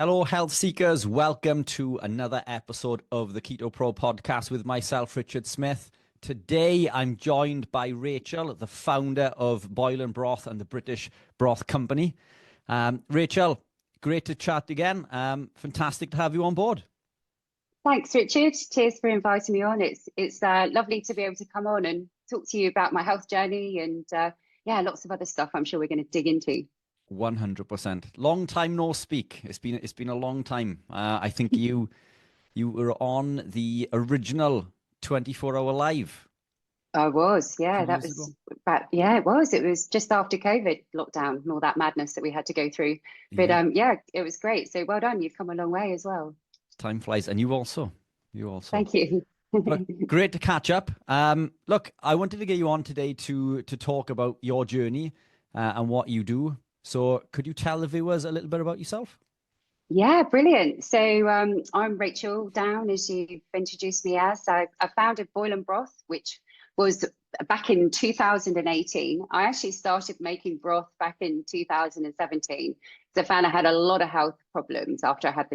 Hello, health seekers. Welcome to another episode of the KetoPro Podcast with myself, Richard Smith. Today, I'm joined by Rachel, the founder of Boil'n Broth and the British Broth Company. Rachel, great to chat again. Fantastic to have you on board. Thanks, Richard. Cheers for inviting me on. It's lovely to be able to come on and talk to you about my health journey and lots of other stuff I'm sure we're going to dig into. 100%. Long time no speak. It's been a long time. I think you were on the original 24-hour live. I was, yeah. That Years was ago. it was. It was just after COVID lockdown and all that madness that we had to go through. But it was great. So well done. You've come a long way as well. Time flies, and you also. Thank you. Look, great to catch up. Look, I wanted to get you on today to talk about your journey and what you do. So could you tell the viewers a little bit about yourself? Yeah, brilliant. So I'm Rachel Down, as you've introduced me as. I founded Boil'n Broth, which was back in 2018. I actually started making broth back in 2017. So I found I had a lot of health problems after I had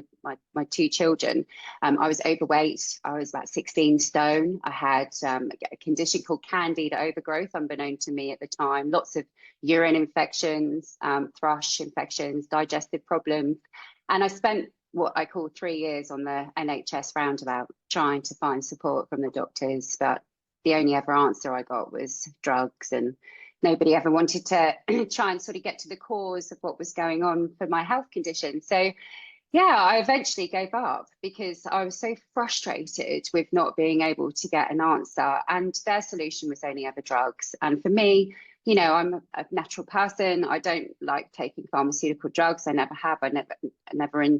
my two children. I was overweight. I was about 16 stone. I had a condition called candida overgrowth, unbeknown to me at the time. Lots of urine infections, thrush infections, digestive problems. And I spent what I call 3 years on the NHS roundabout trying to find support from the doctors. But the only ever answer I got was drugs, and nobody ever wanted to try and sort of get to the cause of what was going on for my health condition. So yeah, I eventually gave up because I was so frustrated with not being able to get an answer, and their solution was only ever drugs. And for me, I'm a natural person. I don't like taking pharmaceutical drugs. I never have. I never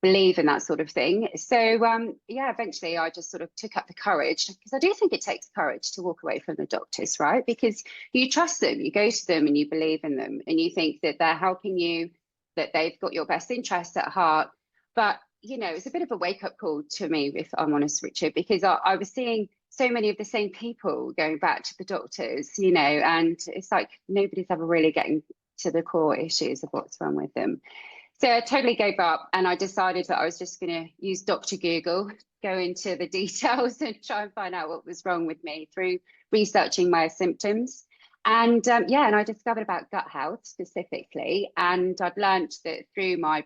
believe in that sort of thing. So eventually I just sort of took up the courage, because I do think it takes courage to walk away from the doctors, right? Because you trust them, you go to them and you believe in them, and you think that they're helping you, that they've got your best interests at heart. But it's a bit of a wake-up call to me, if I'm honest, Richard, because I was seeing so many of the same people going back to the doctors, and it's like nobody's ever really getting to the core issues of what's wrong with them. So I totally gave up, and I decided that I was just going to use Dr. Google, go into the details and try and find out what was wrong with me through researching my symptoms. And and I discovered about gut health specifically. And I'd learned that through my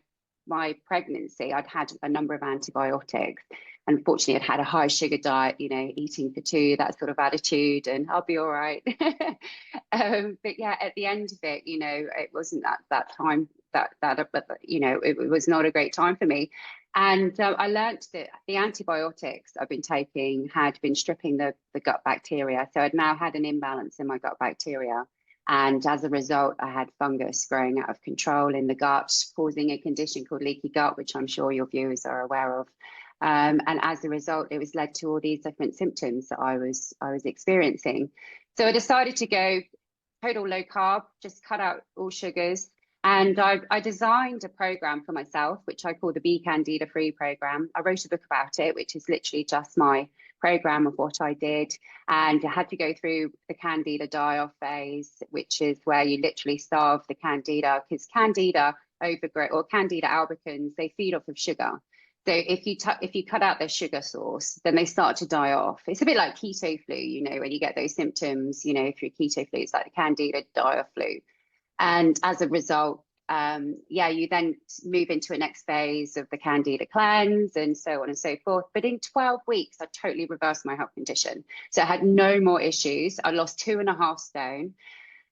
pregnancy, I'd had a number of antibiotics. Unfortunately, I'd had a high sugar diet, eating for two, that sort of attitude, and I'll be all right. But yeah, at the end of it, it wasn't that time it was not a great time for me. And I learned that the antibiotics I've been taking had been stripping the gut bacteria. So I'd now had an imbalance in my gut bacteria. And as a result, I had fungus growing out of control in the gut, causing a condition called leaky gut, which I'm sure your viewers are aware of. And as a result, it was led to all these different symptoms that I was experiencing. So I decided to go total low carb, just cut out all sugars. And I designed a program for myself, which I call the Be Candida Free program. I wrote a book about it, which is literally just my program of what I did. And I had to go through the Candida die-off phase, which is where you literally starve the Candida, because Candida overgrowth or Candida albicans, they feed off of sugar. So if you cut out their sugar source, then they start to die off. It's a bit like keto flu, when you get those symptoms, through keto flu, it's like the Candida die-off flu. And as a result, you then move into a next phase of the Candida cleanse and so on and so forth. But in 12 weeks, I totally reversed my health condition. So I had no more issues. I lost 2.5 stone.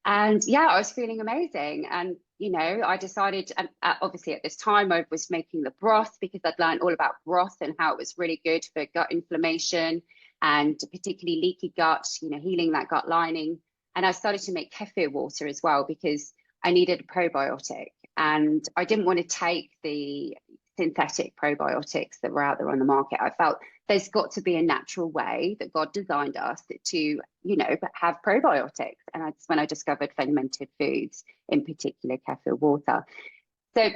And I was feeling amazing. And, I decided, and obviously at this time, I was making the broth because I'd learned all about broth and how it was really good for gut inflammation and particularly leaky gut, healing that gut lining. And I started to make kefir water as well because I needed a probiotic, and I didn't want to take the synthetic probiotics that were out there on the market. I felt there's got to be a natural way that God designed us to, have probiotics. And that's when I discovered fermented foods, in particular kefir water. So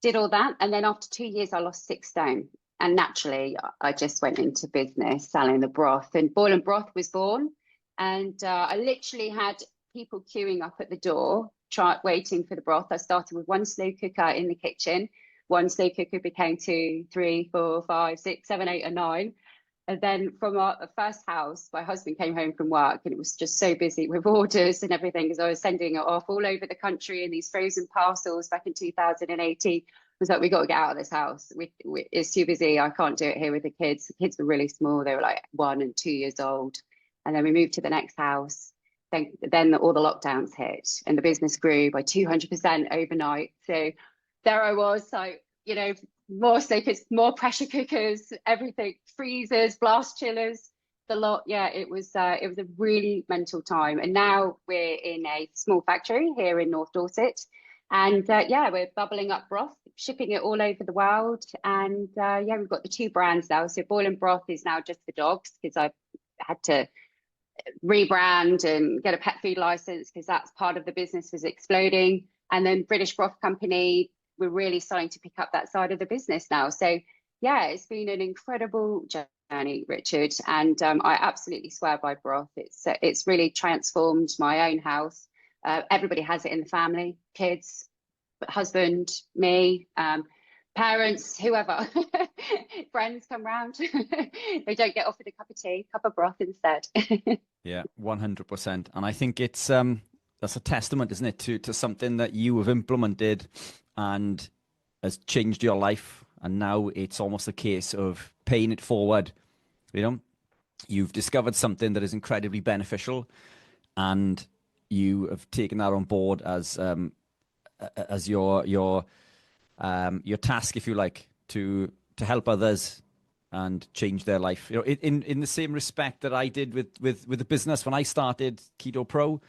did all that. And then after 2 years, I lost 6 stone. And naturally, I just went into business selling the broth, and Boil'n Broth was born. And I literally had people queuing up at the door, waiting for the broth. I started with one slow cooker in the kitchen one slow cooker became 2, 3, 4, 5, 6, 7, 8, and 9. And then from our first house, my husband came home from work and it was just so busy with orders and everything because I was sending it off all over the country in these frozen parcels back in 2018. I was like, we got to get out of this house. It's too busy. I can't do it here with the kids. The kids were really small. They were like 1 and 2 years old. And then we moved to the next house. Then all the lockdowns hit and the business grew by 200% overnight. So there I was, like, more soakers, more pressure cookers, everything, freezers, blast chillers, the lot. Yeah, it was a really mental time. And now we're in a small factory here in North Dorset. And we're bubbling up broth, shipping it all over the world. And we've got the 2 brands now. So Boil'n Broth is now just for dogs because I've had to rebrand and get a pet food license because that's part of the business was exploding. And then British Broth Company, we're really starting to pick up that side of the business now. So yeah, it's been an incredible journey, Richard. And I absolutely swear by broth. It's really transformed my own house. Everybody has it in the family, kids, husband, me, parents, whoever. Friends come round. They don't get offered a cup of tea, cup of broth instead. Yeah, 100%. And I think it's that's a testament, isn't it, to something that you have implemented and has changed your life. And now it's almost a case of paying it forward. You've discovered something that is incredibly beneficial, and you have taken that on board as your task, if you like, to help others and change their life. In the same respect that I did with the business when I started KetoPro.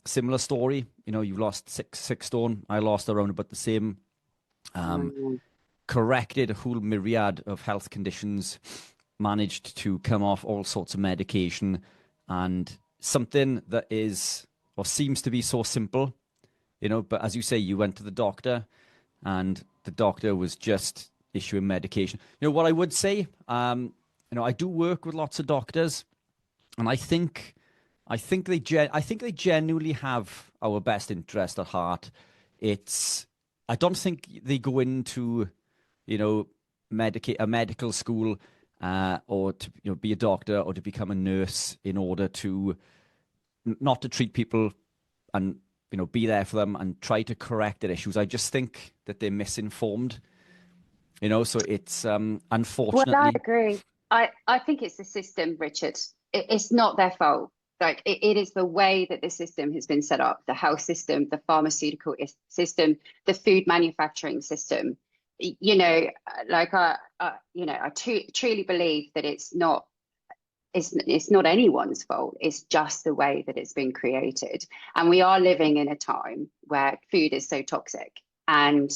Similar story. You've lost six stone. I lost around about the same. Corrected a whole myriad of health conditions. Managed to come off all sorts of medication, and something that is or seems to be so simple, But as you say, you went to the doctor, and the doctor was just issuing medication. What I would say, I do work with lots of doctors, and I think they genuinely have our best interest at heart. I don't think they go into, a medical school or to be a doctor or to become a nurse in order to not to treat people and be there for them and try to correct their issues. I just think that they're misinformed. So it's unfortunately. Well, I agree. I think it's the system, Richard. It's not their fault. Like it is the way that the system has been set up, the health system, the pharmaceutical system, the food manufacturing system. I truly believe that it's not anyone's fault. It's just the way that it's been created. And we are living in a time where food is so toxic. And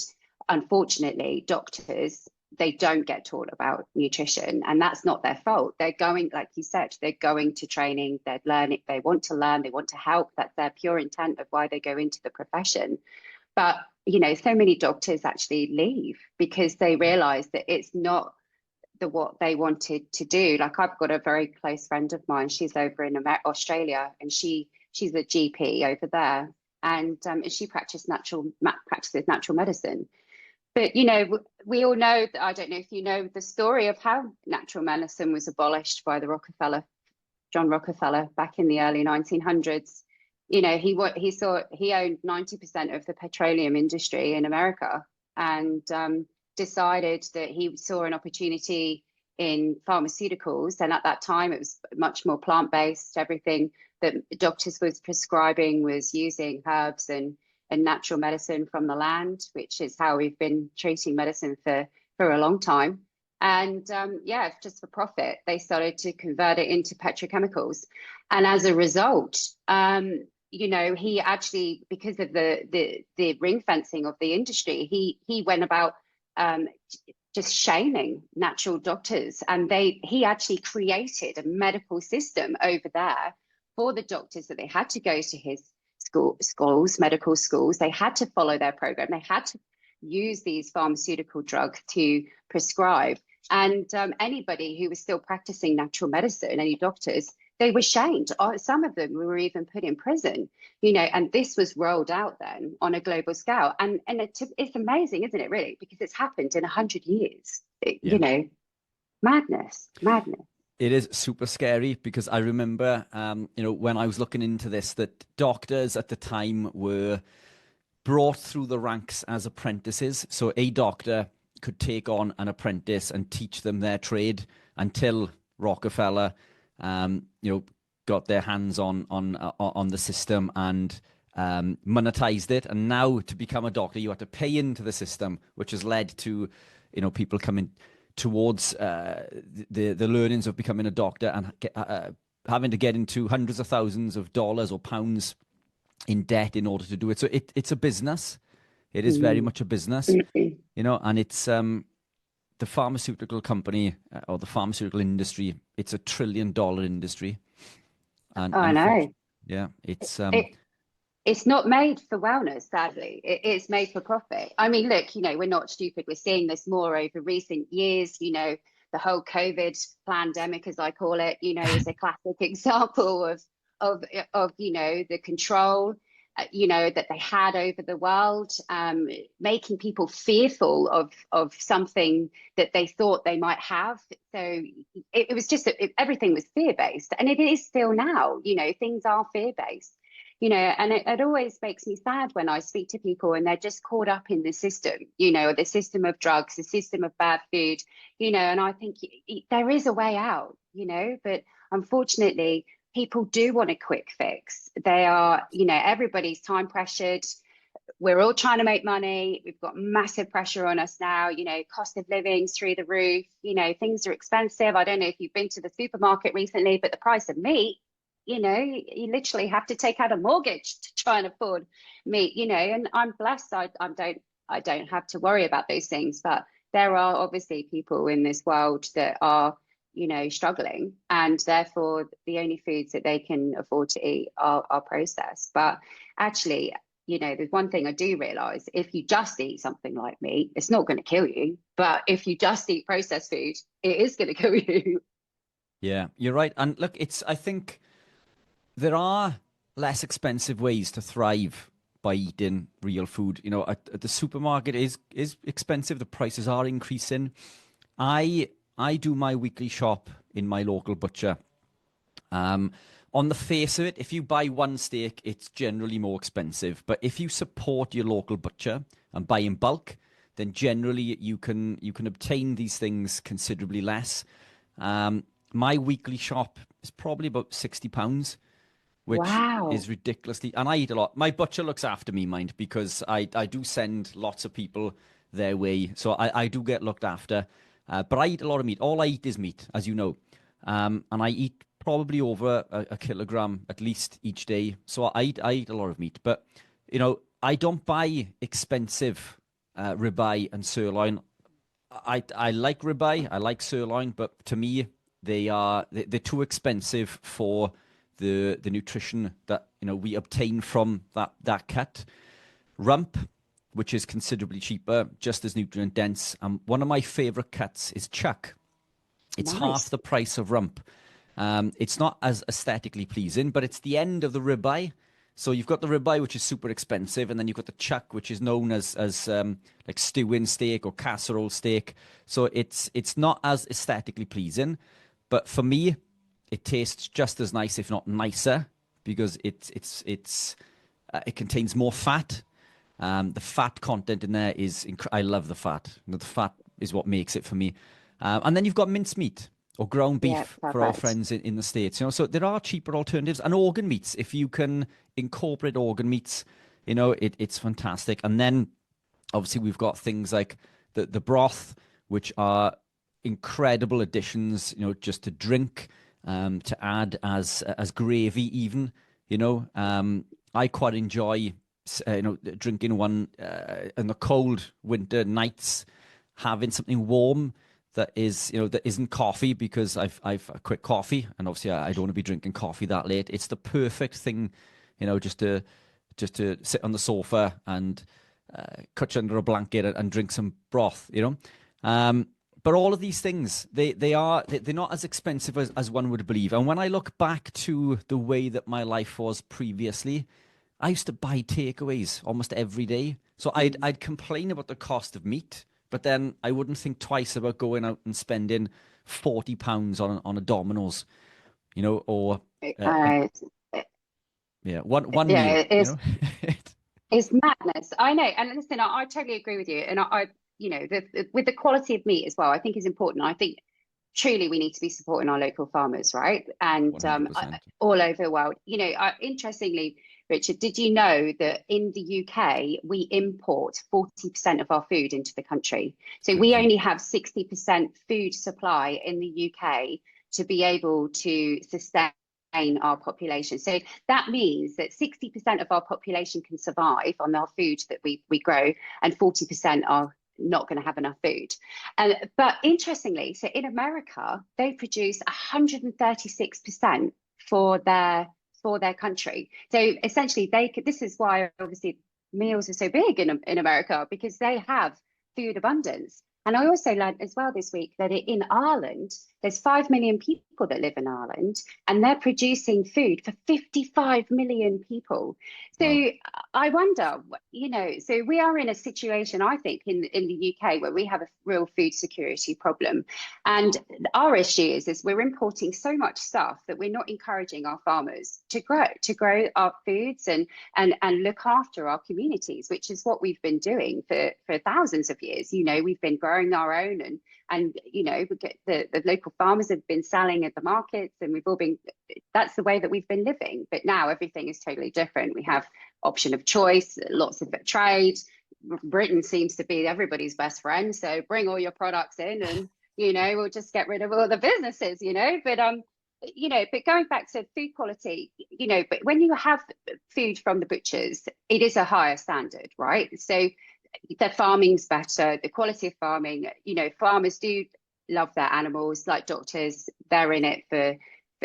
unfortunately, doctors, they don't get taught about nutrition, and that's not their fault. They're going, like you said, they're going to training, they're learning, they want to learn, they want to help. That's their pure intent of why they go into the profession. But, so many doctors actually leave because they realize that it's not what they wanted to do. Like I've got a very close friend of mine, she's over in Australia, and she's a GP over there, and she practices natural medicine. But, we all know that, I don't know if you know the story of how natural medicine was abolished by John Rockefeller back in the early 1900s. He owned 90% of the petroleum industry in America, and decided that he saw an opportunity in pharmaceuticals. And at that time, it was much more plant-based. Everything that doctors was prescribing was using herbs and natural medicine from the land, which is how we've been treating medicine for a long time. And just for profit, they started to convert it into petrochemicals. And as a result, he actually, because of the ring fencing of the industry, he went about just shaming natural doctors. And he actually created a medical system over there for the doctors that they had to go to his medical schools. They had to follow their program. They had to use these pharmaceutical drugs to prescribe. And anybody who was still practicing natural medicine, any doctors, they were shamed. Some of them were even put in prison, and this was rolled out then on a global scale. And it's amazing, isn't it, really? Because it's happened in 100 years, Yeah. Madness. It is super scary because I remember, when I was looking into this, that doctors at the time were brought through the ranks as apprentices. So a doctor could take on an apprentice and teach them their trade until Rockefeller, got their hands on the system and monetized it. And now to become a doctor, you have to pay into the system, which has led to, people coming towards the learnings of becoming a doctor and having to get into hundreds of thousands of dollars or pounds in debt in order to do it. So it's a business. It is very much a business, and it's the pharmaceutical company or the pharmaceutical industry. It's $1 trillion industry. And I know. Yeah, it's not made for wellness, sadly. It's made for profit. I mean, look, we're not stupid. We're seeing this more over recent years. The whole COVID pandemic, as I call it, is a classic example of the control, that they had over the world, making people fearful of something that they thought they might have. So it was just everything was fear-based, and it is still now. Things are fear-based. And it always makes me sad when I speak to people and they're just caught up in the system, the system of drugs, the system of bad food, and I think there is a way out, but unfortunately, people do want a quick fix. They are, everybody's time pressured. We're all trying to make money. We've got massive pressure on us now, cost of living's through the roof, things are expensive. I don't know if you've been to the supermarket recently, but the price of meat, you literally have to take out a mortgage to try and afford meat, and I'm blessed. I don't have to worry about those things, but there are obviously people in this world that are, struggling, and therefore the only foods that they can afford to eat are processed. But actually, there's one thing I do realize: if you just eat something like meat, it's not going to kill you. But if you just eat processed food, it is going to kill you. Yeah, you're right. And look, I think there are less expensive ways to thrive by eating real food. At the supermarket is expensive. The prices are increasing. I do my weekly shop in my local butcher. On the face of it, if you buy one steak, it's generally more expensive. But if you support your local butcher and buy in bulk, then generally you can obtain these things considerably less. My weekly shop is probably about £60, which Wow. is ridiculously, and I eat a lot. My butcher looks after me, mind, because I do send lots of people their way. So I do get looked after. But I eat a lot of meat. All I eat is meat, as you know. And I eat probably over a kilogram at least each day. So I eat a lot of meat. But, I don't buy expensive ribeye and sirloin. I like ribeye, I like sirloin, but to me, they're too expensive for the nutrition that we obtain from that cut. Rump, which is considerably cheaper, just as nutrient dense. One of my favorite cuts is chuck. It's Nice. half the price of rump. It's not as aesthetically pleasing, but it's the end of the ribeye. So you've got the ribeye, which is super expensive, and then you've got the chuck, which is known as like stewing steak or casserole steak. So it's not as aesthetically pleasing, but for me, it tastes just as nice, if not nicer, because it contains more fat. The fat content in there is I love the fat. The fat is what makes it for me. And then you've got mincemeat or ground beef for our friends in the States. So there are cheaper alternatives, and organ meats. If you can incorporate organ meats, it's fantastic. And then obviously we've got things like the broth, which are incredible additions, just to drink, to add as gravy even. I quite enjoy drinking one in the cold winter nights, having something warm that isn't coffee, because I've quit coffee, and obviously I don't want to be drinking coffee that late. It's the perfect thing, just to sit on the sofa and couch under a blanket and drink some broth. but all of these things, they're not as expensive as one would believe. And when I look back to the way that my life was previously, I used to buy takeaways almost every day. So I'd complain about the cost of meat, but then I wouldn't think twice about going out and spending £40 on a Domino's, or Uh, one meal, yeah, it's madness. I know. And listen, I totally agree with you. And with the quality of meat as well, I think is important. I think truly we need to be supporting our local farmers, right? And 100%. all over the world. Interestingly, Richard, did you know that in the UK, we import 40% of our food into the country? So we only have 60% food supply in the UK to be able to sustain our population. So that means that 60% of our population can survive on our food that we grow, and 40% are not going to have enough food. But interestingly, so in America, they produce 136% for their country. So essentially, this is why obviously meals are so big in America, because they have food abundance. And I also learned as well this week that in Ireland, there's 5 million people that live in Ireland, and they're producing food for 55 million people. So Wow. I wonder, so we are in a situation, I think, in the UK where we have a real food security problem. And our issue is we're importing so much stuff that we're not encouraging our farmers to grow our foods and look after our communities, which is what we've been doing for thousands of years. We've been growing our own, and we get the local farmers have been selling at the markets, and that's the way that we've been living. But now everything is totally different. We have option of choice, lots of trade. Britain seems to be everybody's best friend. So bring all your products in, and we'll just get rid of all the businesses. But going back to food quality, but when you have food from the butchers, it is a higher standard, right? So the farming's better, the quality of farming, farmers do love their animals, like doctors, they're in it for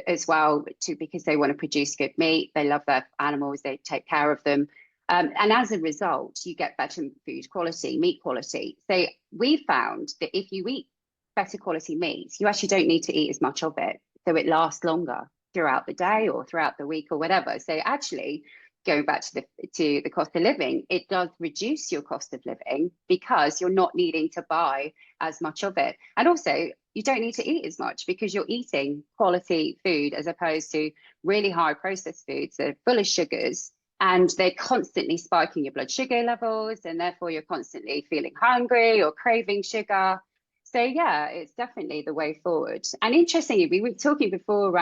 as well because they want to produce good meat. They love their animals, they take care of them. And as a result, you get better food quality, meat quality. So we found that if you eat better quality meats, you actually don't need to eat as much of it. So it lasts longer throughout the day or throughout the week or whatever. So actually, going back to the cost of living, it does reduce your cost of living because you're not needing to buy as much of it. And also, you don't need to eat as much because you're eating quality food as opposed to really high processed foods that are full of sugars, and they're constantly spiking your blood sugar levels, and therefore you're constantly feeling hungry or craving sugar. So yeah, it's definitely the way forward. And interestingly, we were talking before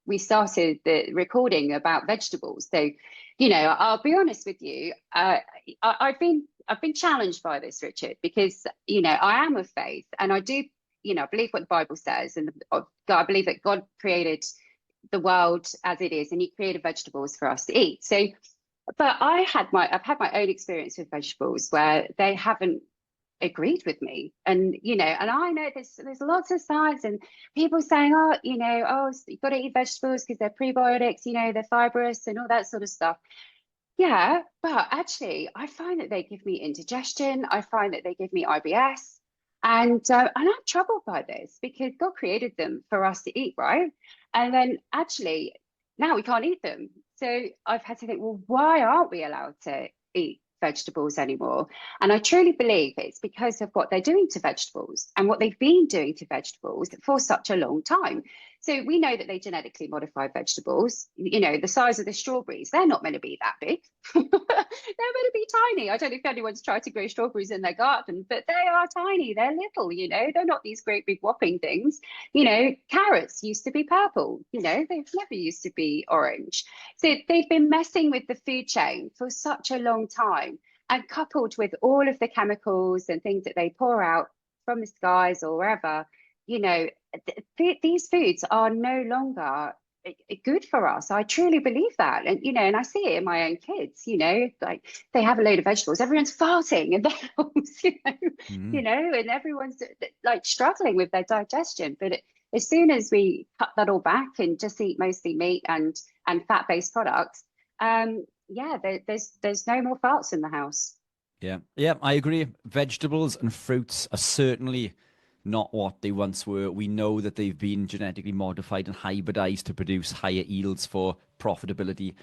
we started the recording about vegetables. So, I'll be honest with you. I've been challenged by this, Richard, because I am of faith, and I do believe what the Bible says, and I believe that God created the world as it is, and He created vegetables for us to eat. So, but I've had my own experience with vegetables where they haven't agreed with me, and I know there's lots of science and people saying, you've got to eat vegetables because they're prebiotics, they're fibrous and all that sort of stuff. Yeah, but actually I find that they give me indigestion. I find that they give me IBS, and I'm troubled by this because God created them for us to eat, right? And then actually now we can't eat them. So I've had to think, well, why aren't we allowed to eat vegetables anymore? And I truly believe it's because of what they're doing to vegetables and what they've been doing to vegetables for such a long time. So we know that they genetically modify vegetables. The size of the strawberries, they're not meant to be that big. They're meant to be tiny. I don't know if anyone's tried to grow strawberries in their garden, but they are tiny. They're little, they're not these great big whopping things. Carrots used to be purple. They've never used to be orange. So they've been messing with the food chain for such a long time. And coupled with all of the chemicals and things that they pour out from the skies or wherever, these foods are no longer good for us. I truly believe that. And I see it in my own kids, like they have a load of vegetables, everyone's farting in their house, and everyone's like struggling with their digestion. But as soon as we cut that all back and just eat mostly meat and fat-based products, there's no more farts in the house. Yeah, I agree. Vegetables and fruits are certainly not what they once were. We know that they've been genetically modified and hybridized to produce higher yields for profitability.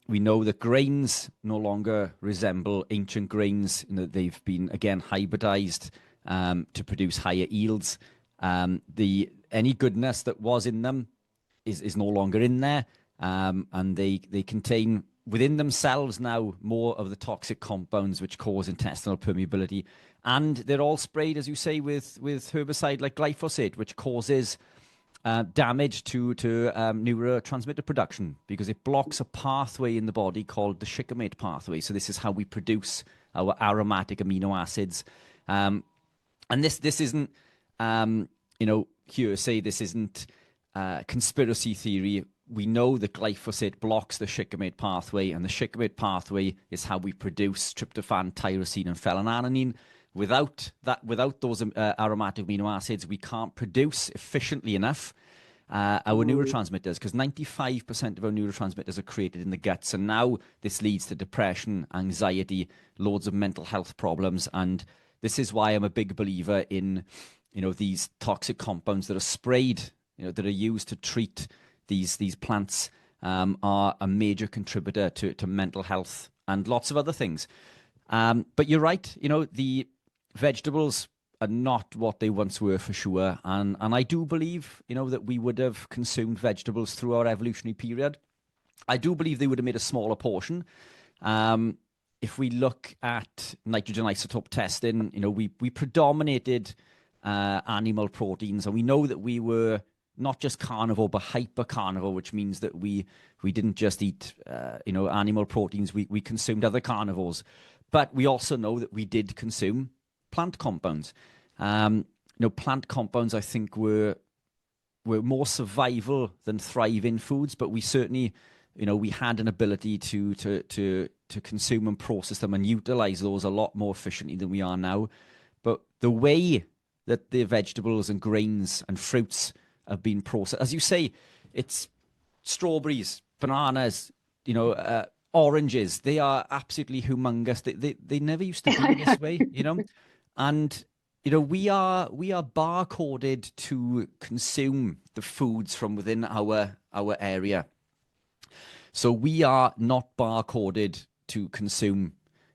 We know that grains no longer resemble ancient grains, and that they've been, again, hybridized to produce higher yields. Any goodness that was in them is no longer in there, and they contain within themselves now more of the toxic compounds which cause intestinal permeability. And they're all sprayed, as you say, with herbicide like glyphosate, which causes damage to neurotransmitter production, because it blocks a pathway in the body called the shikimate pathway. So this is how we produce our aromatic amino acids. And this isn't, hearsay. This isn't conspiracy theory. We know that glyphosate blocks the shikimate pathway, and the shikimate pathway is how we produce tryptophan, tyrosine, and phenylalanine. Without those aromatic amino acids, we can't produce efficiently enough our neurotransmitters, because 95% of our neurotransmitters are created in the guts. And now this leads to depression, anxiety, loads of mental health problems. And this is why I'm a big believer in, these toxic compounds that are sprayed, that are used to treat these plants, are a major contributor to mental health and lots of other things. But you're right, the vegetables are not what they once were, for sure. And I do believe, that we would have consumed vegetables through our evolutionary period. I do believe they would have made a smaller portion. If we look at nitrogen isotope testing, we predominated animal proteins, and we know that we were not just carnivore, but hyper carnivore, which means that we didn't just eat, animal proteins. We consumed other carnivores, but we also know that we did consume plant compounds. Plant compounds, I think, were more survival than thriving foods, but we certainly, we had an ability to consume and process them and utilize those a lot more efficiently than we are now. But the way that the vegetables and grains and fruits have been processed, as you say, it's strawberries, bananas, oranges. They are absolutely humongous. They never used to be this way, and we are barcoded to consume the foods from within our area. So we are not barcoded to consume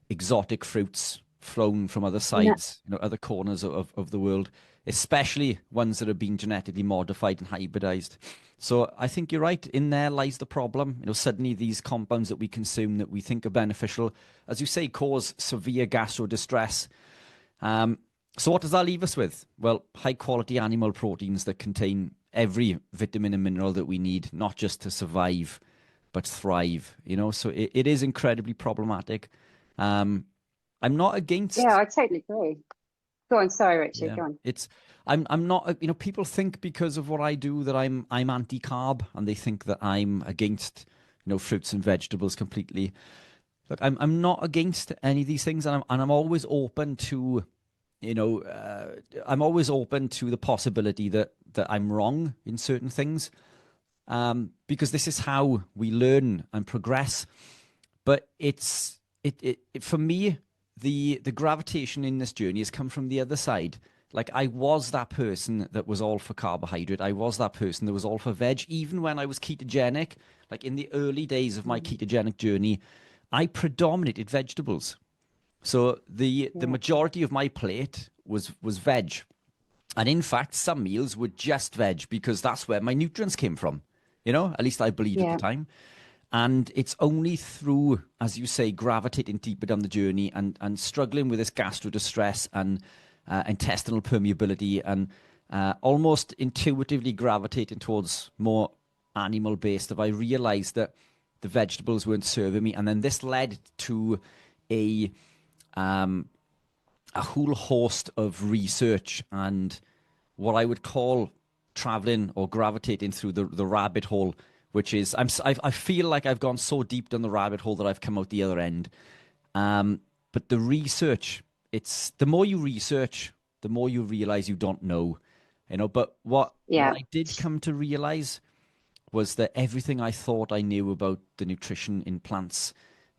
exotic fruits flown from other sides, other corners of the world, especially ones that have been genetically modified and hybridized. So I think you're right. In there lies the problem. Suddenly these compounds that we consume that we think are beneficial, as you say, cause severe gastro distress. So what does that leave us with? Well, high quality animal proteins that contain every vitamin and mineral that we need, not just to survive, but thrive. So it is incredibly problematic. I'm not against. Yeah, I totally agree. Go on, sorry, Richard. Yeah. Go on. I'm not. People think because of what I do that I'm anti-carb, and they think that I'm against fruits and vegetables completely. Look, I'm not against any of these things, and I'm always open to, I'm always open to the possibility that I'm wrong in certain things, because this is how we learn and progress. But it for me, the gravitation in this journey has come from the other side. Like, I was that person that was all for carbohydrate. I was that person that was all for veg. Even when I was ketogenic, like in the early days of my ketogenic journey, I predominated vegetables. So the majority of my plate was veg. And in fact, some meals were just veg, because that's where my nutrients came from. At least I believed at the time. And it's only through, as you say, gravitating deeper down the journey and struggling with this gastro distress and intestinal permeability, and almost intuitively gravitating towards more animal-based, that I realized that the vegetables weren't serving me. And then this led to a whole host of research and what I would call traveling or gravitating through the rabbit hole, which is, I feel like I've gone so deep down the rabbit hole that I've come out the other end. But the research, the more you research, the more you realize you don't know, but what I did come to realize was that everything I thought I knew about the nutrition in plants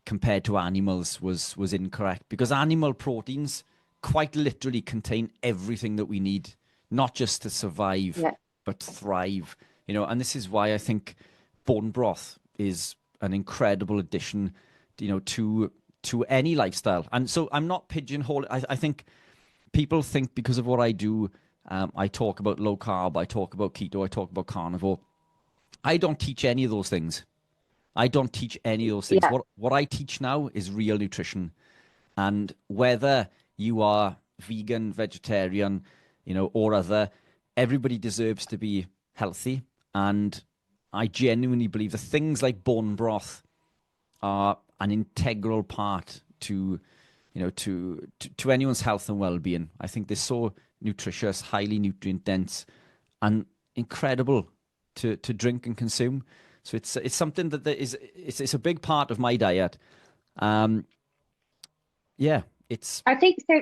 compared to animals was incorrect, because animal proteins quite literally contain everything that we need, not just to survive, but thrive. And this is why I think bone broth is an incredible addition, to any lifestyle. And so I'm not pigeonholing. I think people think because of what I do, I talk about low carb, I talk about keto, I talk about carnivore. I don't teach any of those things. Yeah. What I teach now is real nutrition. And whether you are vegan, vegetarian, or other, everybody deserves to be healthy. And I genuinely believe that things like bone broth are an integral part to anyone's health and well-being. I think they're so nutritious, highly nutrient dense, and incredible to drink and consume. So it's something that it's a big part of my diet. I think so,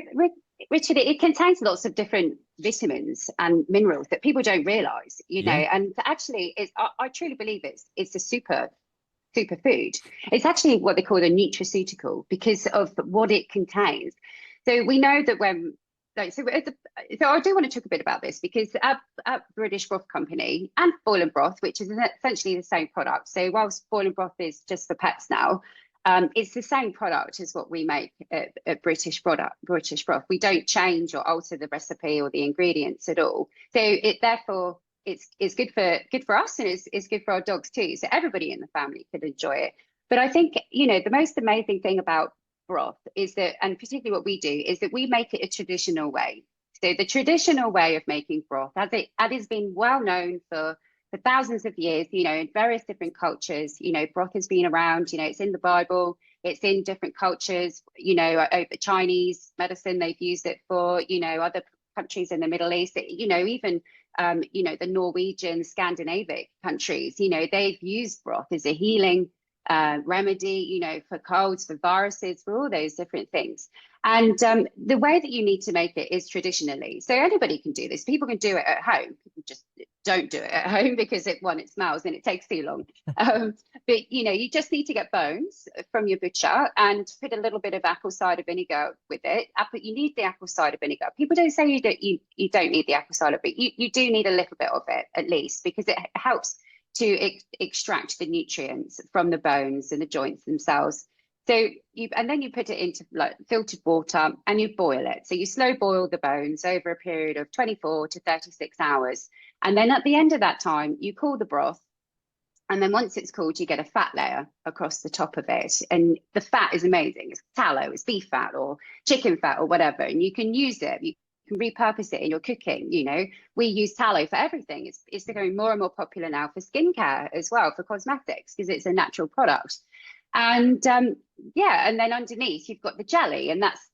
Richard. It contains lots of different vitamins and minerals that people don't realize, and actually, I truly believe it's a super food. It's actually what they call a nutraceutical because of what it contains. So we know that so I do want to talk a bit about this because at British Broth Company and Boil'n Broth, which is essentially the same product. So whilst Boil'n Broth is just for pets now, it's the same product as what we make at British Broth. We don't change or alter the recipe or the ingredients at all. So therefore it's good for us, and it's good for our dogs too. So everybody in the family could enjoy it. But I think the most amazing thing about broth is that, and particularly what we do, is that we make it a traditional way. So the traditional way of making broth, as it has been well known for thousands of years, in various different cultures, broth has been around, it's in the Bible, it's in different cultures, over Chinese medicine, they've used it for, other countries in the Middle East, even, the Norwegian, Scandinavian countries, they've used broth as a healing remedy, for colds, for viruses, for all those different things. And the way that you need to make it is traditionally. So anybody can do this. People can do it at home. People just don't do it at home because it smells and it takes too long. But you just need to get bones from your butcher and put a little bit of apple cider vinegar with it. You need the apple cider vinegar. People don't say you don't need the apple cider, but you do need a little bit of it at least, because it helps to extract the nutrients from the bones and the joints themselves. So then you put it into filtered water and you boil it. So you slow boil the bones over a period of 24 to 36 hours. And then at the end of that time, you cool the broth. And then once it's cooled, you get a fat layer across the top of it. And the fat is amazing. It's tallow, it's beef fat or chicken fat or whatever. And you can use it. You can repurpose it in your cooking. We use tallow for everything. It's becoming more and more popular now for skincare as well, for cosmetics, because it's a natural product. And and then underneath you've got the jelly, and that's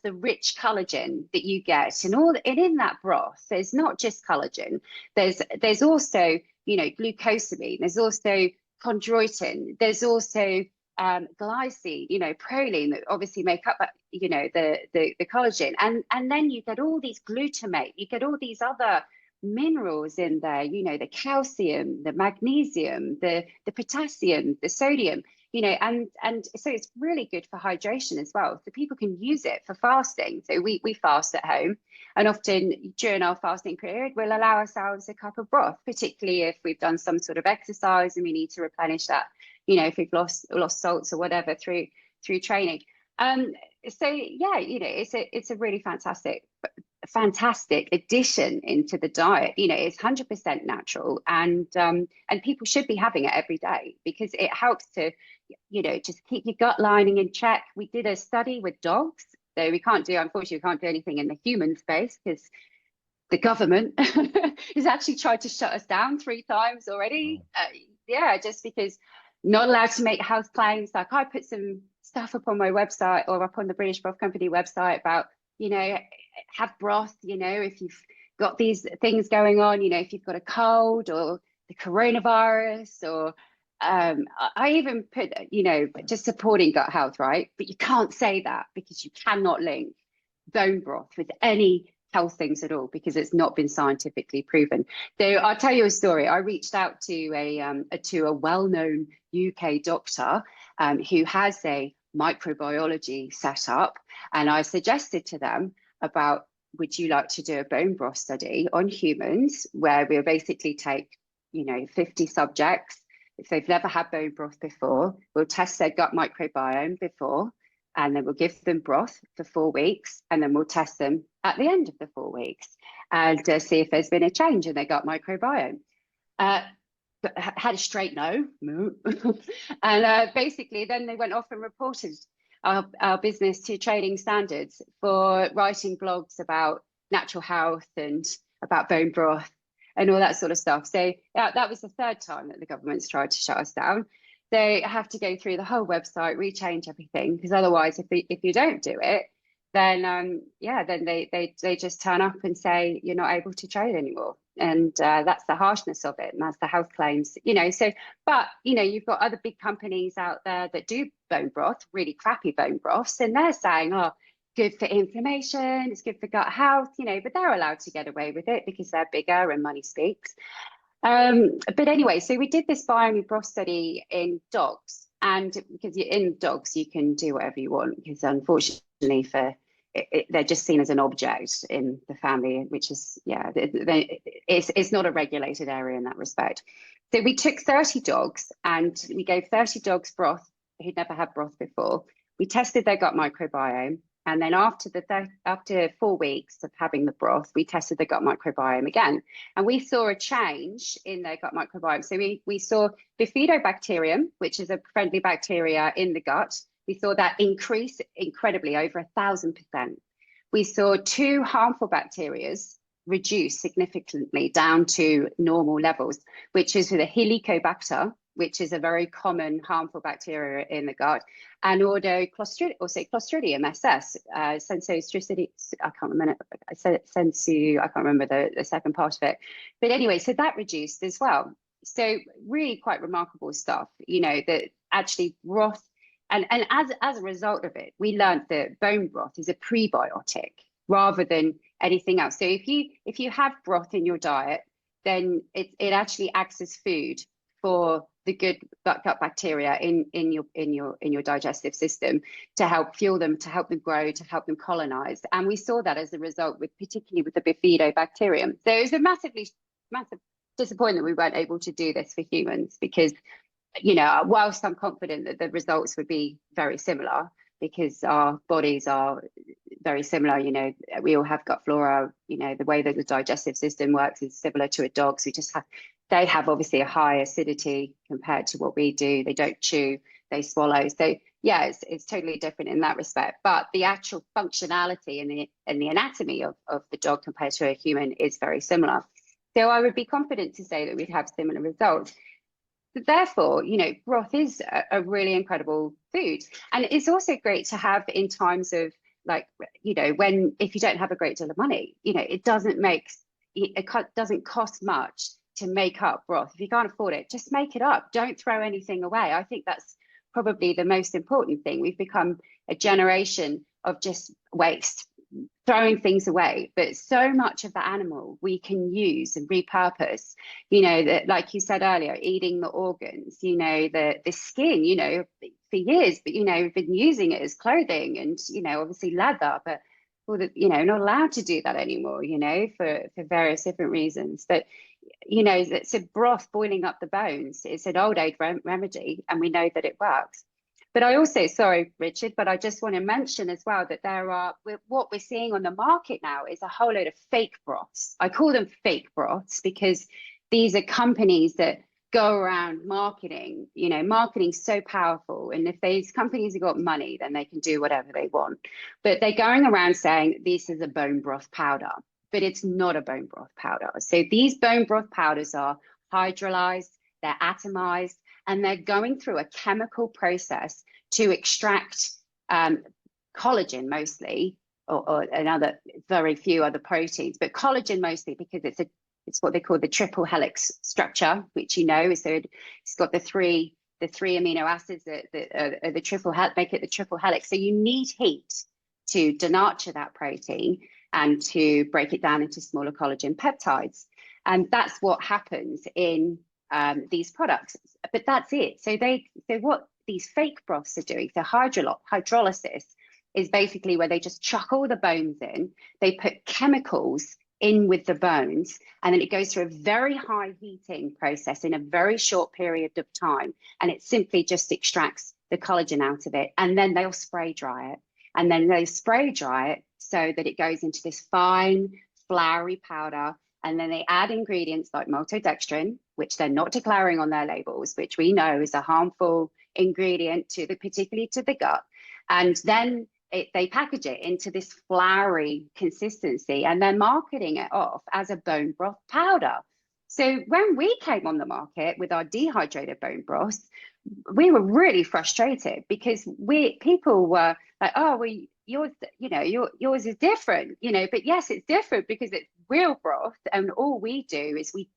the rich collagen that you get. And in that broth, there's not just collagen. There's also glucosamine. There's also chondroitin. There's also glycine, proline that obviously make up the collagen. And then you get all these glutamate. You get all these other minerals in there. The calcium, the magnesium, the potassium, the sodium. And so it's really good for hydration as well. So people can use it for fasting. So we fast at home, and often during our fasting period, we'll allow ourselves a cup of broth, particularly if we've done some sort of exercise and we need to replenish that, if we've lost salts or whatever through training. It's a really fantastic addition into the diet. It's 100% natural, and people should be having it every day because it helps to just keep your gut lining in check. We did a study with dogs, so unfortunately we can't do anything in the human space because the government has actually tried to shut us down 3 times already. Just because not allowed to make health claims. Like I put some stuff up on my website or up on the British Broth Company website about have broth, if you've got these things going on, if you've got a cold or the coronavirus, or I even put, just supporting gut health, right? But you can't say that because you cannot link bone broth with any health things at all because it's not been scientifically proven. So I'll tell you a story. I reached out to a well-known UK doctor who has a microbiology set up, and I suggested to them about, would you like to do a bone broth study on humans where we'll basically take, 50 subjects. If they've never had bone broth before, we'll test their gut microbiome before, and then we'll give them broth for 4 weeks, and then we'll test them at the end of the 4 weeks and see if there's been a change in their gut microbiome. But had a straight no. And basically then they went off and reported our business to trading standards for writing blogs about natural health and about bone broth and all that sort of stuff. So that was the third time that the government's tried to shut us down. They have to go through the whole website, rechange everything, because otherwise, if you don't do it, then then they just turn up and say you're not able to trade anymore. And that's the harshness of it, and that's the health claims. But you've got other big companies out there that do bone broth, really crappy bone broths, and they're saying, oh, good for inflammation, it's good for gut health, but they're allowed to get away with it because they're bigger and money speaks. But anyway, so we did this Boil'n Broth study in dogs, and because you're in dogs, you can do whatever you want, because unfortunately they're just seen as an object in the family, which is, it's not a regulated area in that respect. So we took 30 dogs and we gave 30 dogs broth who'd never had broth before. We tested their gut microbiome. And then after 4 weeks of having the broth, we tested the gut microbiome again. And we saw a change in their gut microbiome. So we saw bifidobacterium, which is a friendly bacteria in the gut. We saw that increase incredibly, over 1,000%. We saw 2 harmful bacteria reduce significantly down to normal levels, which is the Helicobacter, which is a very common harmful bacteria in the gut, and Clostridium SS, Sensostridium, I can't remember the second part of it. But anyway, so that reduced as well. So really quite remarkable stuff, that actually broth, and as a result of it, we learned that bone broth is a prebiotic rather than anything else. So if you have broth in your diet, then it actually acts as food for the good gut bacteria in your digestive system, to help fuel them, to help them grow, to help them colonize. And we saw that as a result, particularly with the bifidobacterium. So it was a massive disappointment we weren't able to do this for humans, because whilst I'm confident that the results would be very similar, because our bodies are very similar, we all have gut flora, the way that the digestive system works is similar to a dog's. They have obviously a high acidity compared to what we do. They don't chew, they swallow. So yeah, it's totally different in that respect. But the actual functionality and the anatomy of the dog compared to a human is very similar. So I would be confident to say that we'd have similar results. But therefore, broth is a really incredible food. And it's also great to have in times of, like, if you don't have a great deal of money, it doesn't cost much to make up broth. If you can't afford it, just make it up. Don't throw anything away. I think that's probably the most important thing. We've become a generation of just waste, throwing things away, but so much of the animal we can use and repurpose. That, like you said earlier, eating the organs, the skin, for years, but we've been using it as clothing and obviously leather, but not allowed to do that anymore, for various different reasons. But it's a broth boiling up the bones. It's an old age remedy, and we know that it works. But I also, sorry, Richard, but I just want to mention as well that what we're seeing on the market now is a whole load of fake broths. I call them fake broths because these are companies that go around marketing. Marketing's so powerful. And if these companies have got money, then they can do whatever they want. But they're going around saying this is a bone broth powder, but it's not a bone broth powder. So these bone broth powders are hydrolyzed, they're atomized, and they're going through a chemical process to extract collagen mostly, or another very few other proteins, but collagen mostly because it's what they call the triple helix structure, which so it's got the three amino acids that are the triple make it the triple helix. So you need heat to denature that protein and to break it down into smaller collagen peptides, and that's what happens in these products. But that's it. So what these fake broths are doing, so hydrolysis is basically where they just chuck all the bones in, they put chemicals in with the bones, and then it goes through a very high heating process in a very short period of time, and it simply just extracts the collagen out of it, and then they'll spray dry it, and then they spray dry it so that it goes into this fine floury powder, and then they add ingredients like maltodextrin, which they're not declaring on their labels, which we know is a harmful ingredient particularly to the gut, and then they package it into this floury consistency, and they're marketing it off as a bone broth powder. So when we came on the market with our dehydrated bone broths, we were really frustrated because people were like, oh, well, yours is different, but yes, it's different because it's real broth, and all we do is we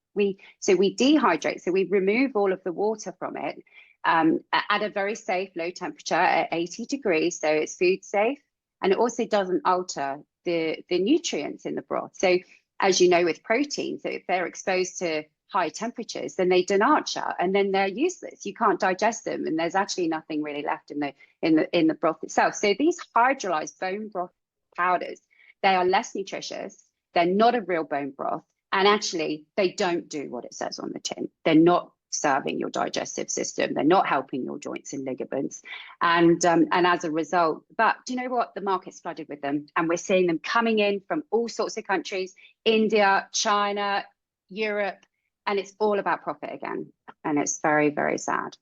dehydrate, so we remove all of the water from it, at a very safe low temperature at 80 degrees, so it's food safe, and it also doesn't alter the nutrients in the broth. So as you know, with proteins, so if they're exposed to high temperatures, then they denature, and then they're useless. You can't digest them, and there's actually nothing really left in the broth itself. So these hydrolyzed bone broth powders, they are less nutritious, they're not a real bone broth, and actually they don't do what it says on the tin. They're not serving your digestive system, they're not helping your joints and ligaments, and as a result, but do you know what, the market's flooded with them, and we're seeing them coming in from all sorts of countries, India, China, Europe, and it's all about profit again, and it's very, very sad.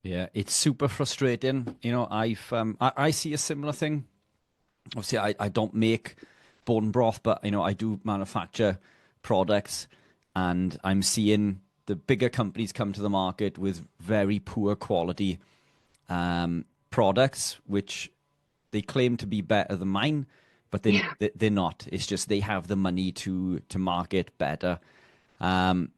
Yeah, it's super frustrating. I see a similar thing. Obviously, I don't make bone broth, but I do manufacture products, and I'm seeing the bigger companies come to the market with very poor quality products, which they claim to be better than mine, but they're not. It's just they have the money to market better. The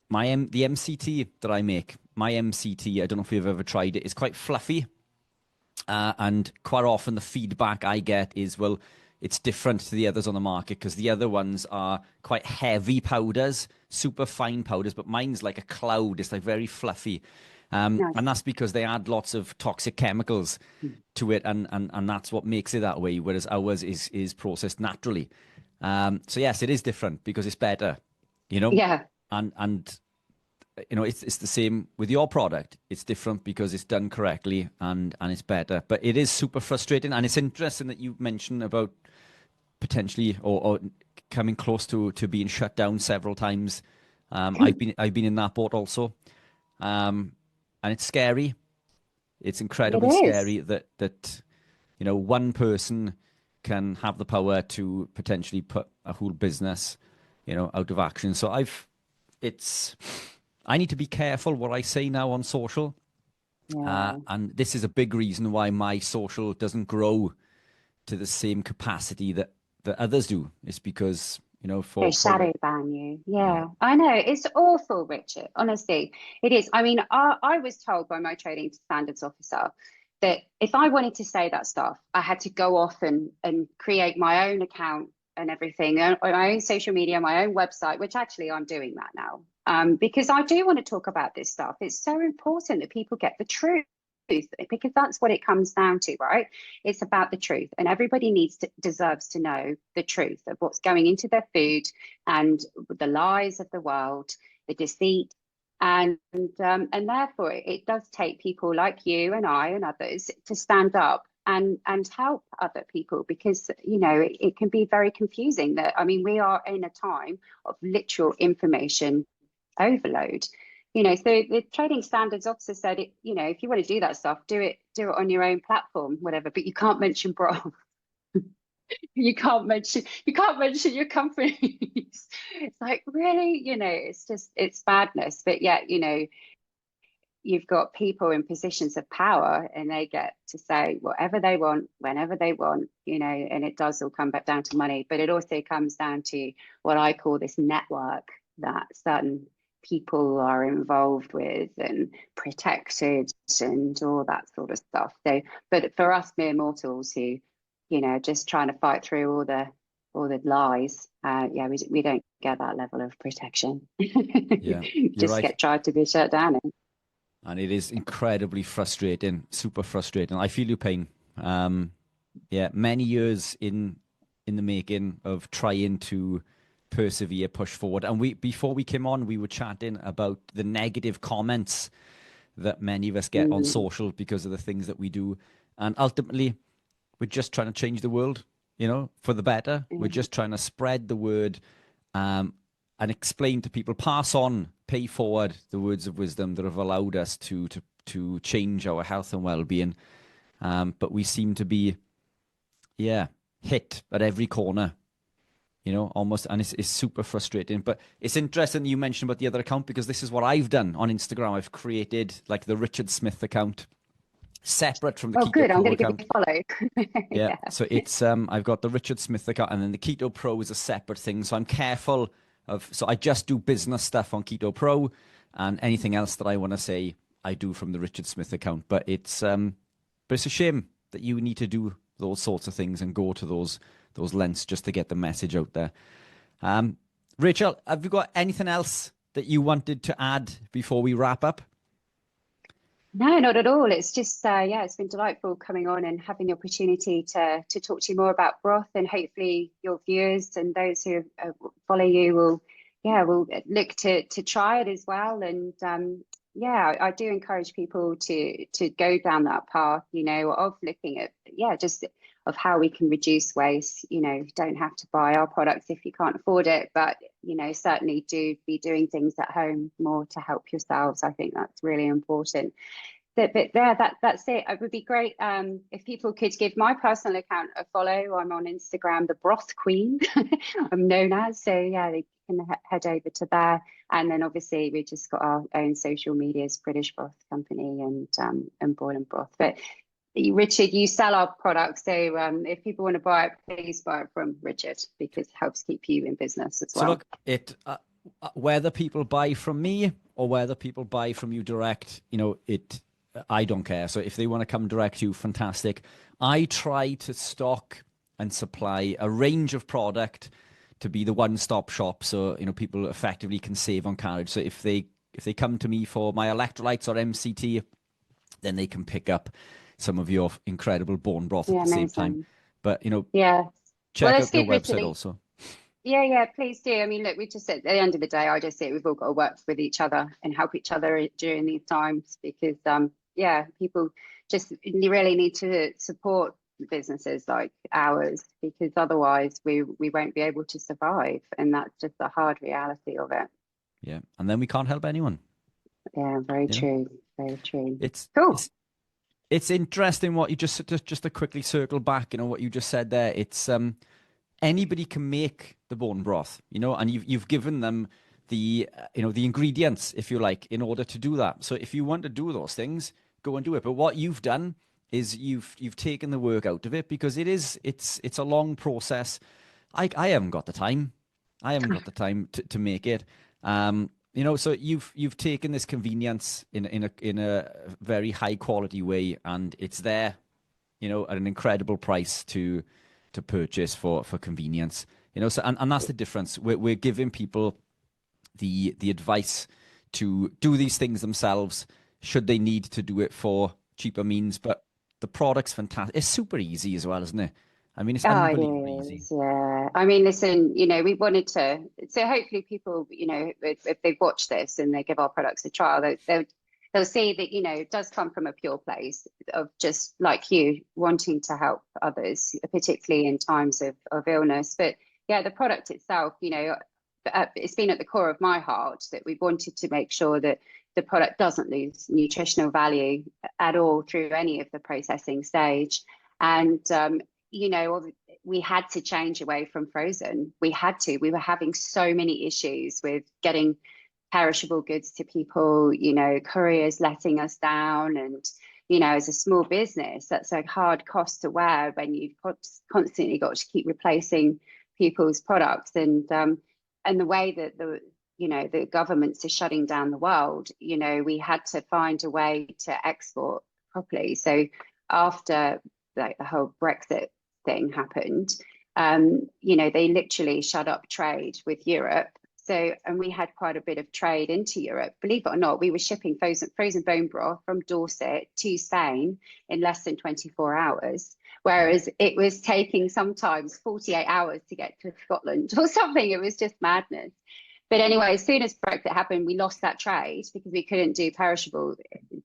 MCT that I make, my MCT, I don't know if you've ever tried it, it's quite fluffy. And quite often the feedback I get is, well, it's different to the others on the market because the other ones are quite heavy powders, super fine powders, but mine's like a cloud. It's like very fluffy. Nice. And that's because they add lots of toxic chemicals to it, and that's what makes it that way, whereas ours is processed naturally. So yes, it is different because it's better, Yeah. And it's the same with your product. It's different because it's done correctly and it's better. But it is super frustrating, and it's interesting that you mentioned about potentially or coming close to being shut down several times. I've been in that boat also, and it's scary. It's incredibly scary that one person can have the power to potentially put a whole business out of action. So I need to be careful what I say now on social. Yeah. And this is a big reason why my social doesn't grow to the same capacity that others do. It's because, They shadow ban you. Yeah, I know. It's awful, Richard. Honestly, it is. I mean, I was told by my trading standards officer that if I wanted to say that stuff, I had to go off and create my own account and everything, on my own social media, my own website, which actually I'm doing that now. Because I do want to talk about this stuff. It's so important that people get the truth, because that's what it comes down to, right? It's about the truth, and everybody deserves to know the truth of what's going into their food and the lies of the world, the deceit, and therefore it does take people like you and I and others to stand up and help other people, because it can be very confusing. We are in a time of literal information overload. So the trading standards officer said, if you want to do that stuff, do it on your own platform, whatever, but you can't mention broth. you can't mention your companies. It's like, really, it's madness. But yet, you've got people in positions of power, and they get to say whatever they want, whenever they want, and it does all come back down to money. But it also comes down to what I call this network that certain people are involved with and protected and all that sort of stuff. So, but for us mere mortals who, just trying to fight through all the lies, we don't get that level of protection. Yeah, you're just right. get tried to be shut down. And it is incredibly frustrating, super frustrating. I feel your pain. Yeah, many years in the making of trying to persevere, push forward. And before we came on, we were chatting about the negative comments that many of us get on social because of the things that we do. And ultimately, we're just trying to change the world, for the better. We're just trying to spread the word, and explain to people, pass on, pay forward the words of wisdom that have allowed us to change our health and well-being. But we seem to be, hit at every corner, almost, and it's super frustrating. But it's interesting you mentioned about the other account, because this is what I've done on Instagram. I've created like the Richard Smith account, separate from the Oh, Keto good. I'm Pro going to give account. you a follow. Yeah. So it's I've got the Richard Smith account, and then the Keto Pro is a separate thing. So I'm careful so I just do business stuff on Keto Pro, and anything else that I want to say, I do from the Richard Smith account. But it's a shame that you need to do those sorts of things and go to those lengths just to get the message out there. Rachel, have you got anything else that you wanted to add before we wrap up? No, not at all. It's just, it's been delightful coming on and having the opportunity to talk to you more about broth, and hopefully your viewers and those who follow you will look to try it as well. And I do encourage people to go down that path, of looking at, just of how we can reduce waste. You don't have to buy our products if you can't afford it, but certainly do be doing things at home more to help yourselves. I think that's really important. But that's it. It would be great if people could give my personal account a follow. I'm on Instagram, the Broth Queen, I'm known as. So they can head over to there. And then obviously we just got our own social medias, British Broth Company and Boil'n Broth. But Richard, you sell our products, so if people want to buy it, please buy it from Richard, because it helps keep you in business as well. So look, whether people buy from me or whether people buy from you direct, I don't care. So if they want to come direct to you, fantastic. I try to stock and supply a range of product to be the one-stop shop, so people effectively can save on carriage. So if they come to me for my electrolytes or MCT, then they can pick up some of your incredible bone broth at the same time. But check out your website also. Yeah, please do. I mean, look, we just said at the end of the day, I just say we've all got to work with each other and help each other during these times, because people just really need to support businesses like ours, because otherwise we won't be able to survive, and that's just the hard reality of it. Yeah, and then we can't help anyone. Yeah, very true. Very true. It's cool. It's interesting what you just to quickly circle back, what you just said there. It's anybody can make the bone broth, and you've given them the the ingredients, if you like, in order to do that. So if you want to do those things, go and do it. But what you've done is you've taken the work out of it, because it's a long process. I haven't got the time. I haven't got the time to make it. So you've taken this convenience in a very high quality way, and it's there, at an incredible price to purchase for convenience. So and that's the difference. We're giving people the advice to do these things themselves, should they need to do it for cheaper means. But the product's fantastic. It's super easy as well, isn't it? I mean, it's unbelievably easy. Yeah. I mean, listen, we wanted to, so hopefully people, if they've watched this and they give our products a trial, they'll see that, it does come from a pure place of just like you wanting to help others, particularly in times of illness. But yeah, the product itself, it's been at the core of my heart that we wanted to make sure that the product doesn't lose nutritional value at all through any of the processing stage. And, we had to change away from frozen. We were having so many issues with getting perishable goods to people, couriers letting us down. And, as a small business, that's a hard cost to wear when you've constantly got to keep replacing people's products. And the way that the governments are shutting down the world, we had to find a way to export properly. So after the whole Brexit thing happened, they literally shut up trade with Europe. So, and we had quite a bit of trade into Europe. Believe it or not, we were shipping frozen bone broth from Dorset to Spain in less than 24 hours, whereas it was taking sometimes 48 hours to get to Scotland or something. It was just madness. But anyway, as soon as Brexit happened, we lost that trade because we couldn't do perishable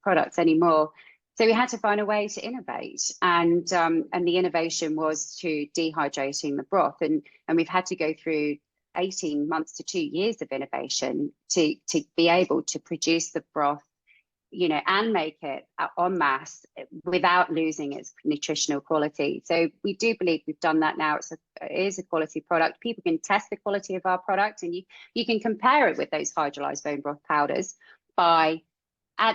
products anymore. So we had to find a way to innovate, and the innovation was to dehydrating the broth, and we've had to go through 18 months to 2 years of innovation to be able to produce the broth, and make it en masse without losing its nutritional quality. So we do believe we've done that now. It is a quality product. People can test the quality of our product, and you can compare it with those hydrolyzed bone broth powders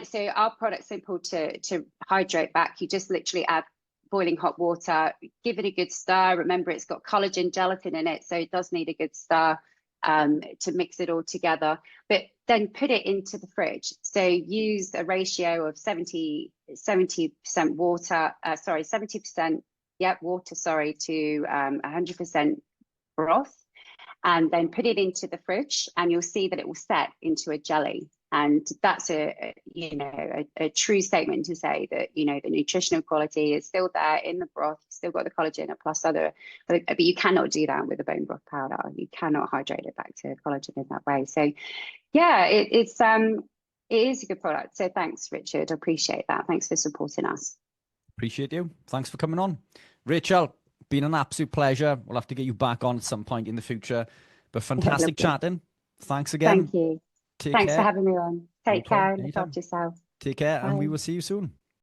so our product's simple to hydrate back. You just literally add boiling hot water, give it a good stir. Remember, it's got collagen gelatin in it, so it does need a good stir to mix it all together. But then put it into the fridge. So use a ratio of 70% water, 70% water, to 100% broth, and then put it into the fridge, and you'll see that it will set into a jelly. And that's a true statement to say that, the nutritional quality is still there in the broth. You've still got the collagen plus but you cannot do that with a bone broth powder. You cannot hydrate it back to collagen in that way. So yeah, it is a good product. So thanks, Richard. I appreciate that. Thanks for supporting us. Appreciate you. Thanks for coming on. Rachel, been an absolute pleasure. We'll have to get you back on at some point in the future. But fantastic chatting. Thanks again. Thank you. Thanks for having me on. Take care and look after yourself. Take care, Bye. and we will see you soon.